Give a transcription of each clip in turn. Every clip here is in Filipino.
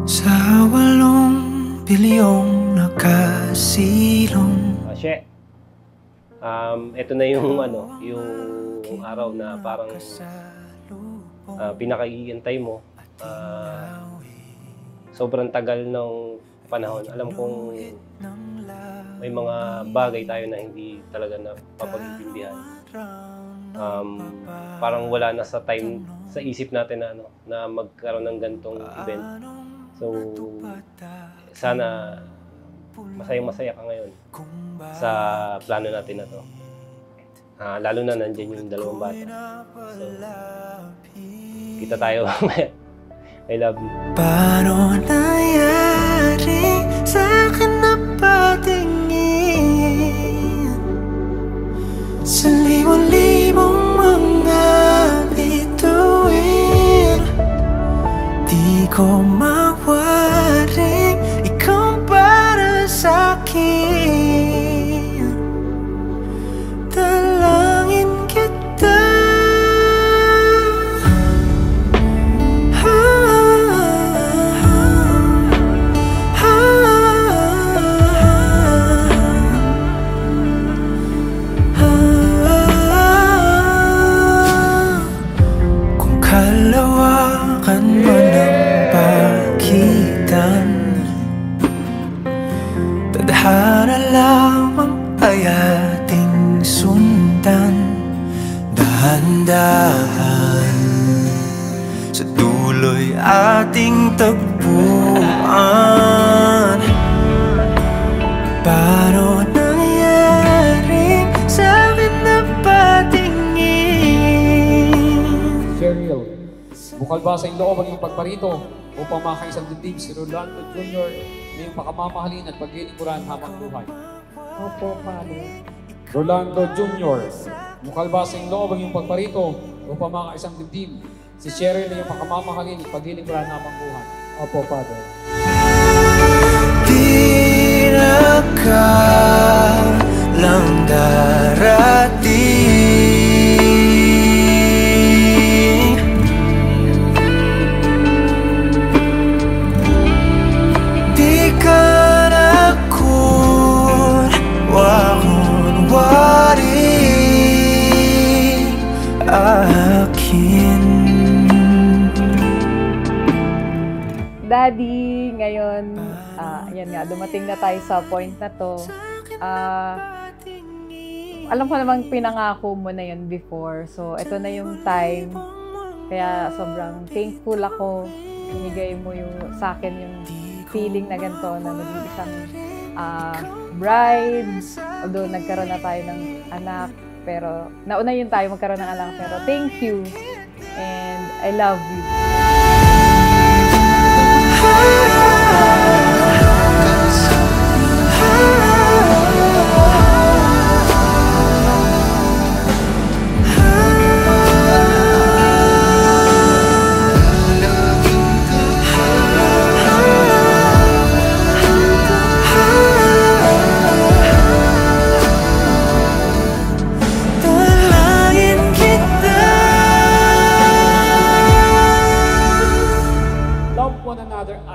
Sa 8 bilyong nakasilong. She, ito na yung yung araw na parang pinakaiintay mo. Sobrang tagal ng panahon. Alam kong may mga bagay tayo na hindi talaga napapag-intindihan. Parang wala na sa time, sa isip natin na magkaroon ng ganitong event. So, sana masayang-masaya ka ngayon sa plano natin na to. Lalo na nandiyan yung 2 bata. So, kita tayo mamaya. I love you. Paano nangyari sa'kin na patingin sa libong-libong mga bituin? Di ko mawaring ikaw para sa'kin. Dalangin kita. Kalawakan mo ng pagitan, tadhana lamang ay ating sundan. Dahan-dahan sa dulo'y ating tagpuan. Paano nangyari sa'kin na patingin? Cheryl, bukal ba sa loob ang iyong pagparito upang makaisang dibdib si Rolando Jr. na iyong pakamamahalin at paglilingkuran habang buhay? Opo, Father. Rolando Jr., bukal ba sa loob ang iyong pagparito upang makaisang dibdib si Cheryl na iyong pakamamahalin at paglilingkuran habang buhay? Opo, Father. Di nakalang darating, di ka nakun wakunwari akin. Daddy, ngayon, yan nga, dumating na tayo sa point na to. Alam ko namang pinangako mo na yun before. So, ito na yung time. Kaya sobrang thankful ako. Binigay mo sa akin yung feeling na ganito na magiging isang bride. Although nagkaroon na tayo ng anak. Pero, nauna yun tayo magkaroon ng anak. Pero, thank you. And I love you.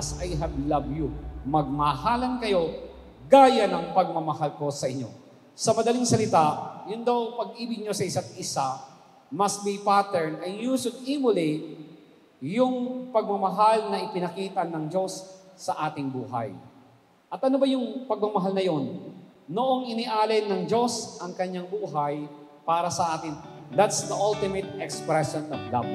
As I have loved you. Magmahalan kayo gaya ng pagmamahal ko sa inyo. Sa madaling salita, yun daw pag-ibig nyo sa isa't isa must be pattern and you should emulate yung pagmamahal na ipinakita ng Diyos sa ating buhay. At ano ba yung pagmamahal na yon? Noong inialin ng Diyos ang kanyang buhay para sa atin. That's the ultimate expression of love.